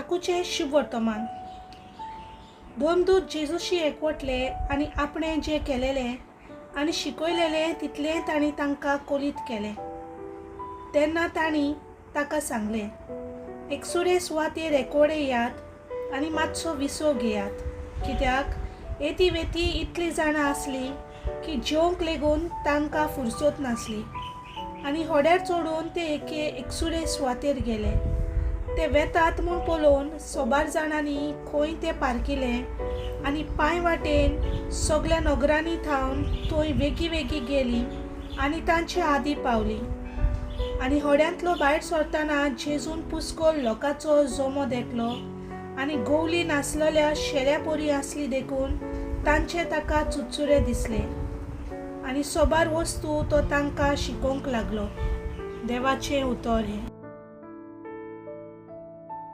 मार्कूचे शुभ वर्तमान। दोन दूत जेजूशी एकवटले आनी आपणें जे केलेलें आनी शिकयलेलें तितलें तांणी तांकां कोलीत केलें। तेन्ना तांणी ताका सांगलें, एकसुरे सुवातेर एकवडे येयात आनी मातसो विसव घेयात, कित्याक येती वेती इतलीं जाणां आसलीं की जेवंक लेगून तांकां फुरसत नासली। आनी होड्यार चडून ते एके एकसुरे सुवातेर गेले। ते वेतात म्हूण पळोवन सोबार जाणांनी खंय ते पारकिलें आनी पांय वाटेन सगळ्या नगरांनी थावन थंय वेगी वेगी गेलीं आनी तांचे आदीं पावलीं। आनी होड्यांतलो भायर सरतना जेजून पुस्कळ लोकांचो जमो देखलो आनी गवली नासलेल्या शेळ्या पोरी आसली देखून तांचे ताका चुचुरे दिसले। आनी सोबार वस्तू तो तांकां शिकोवंक लागलो। देवाचें उतर हें।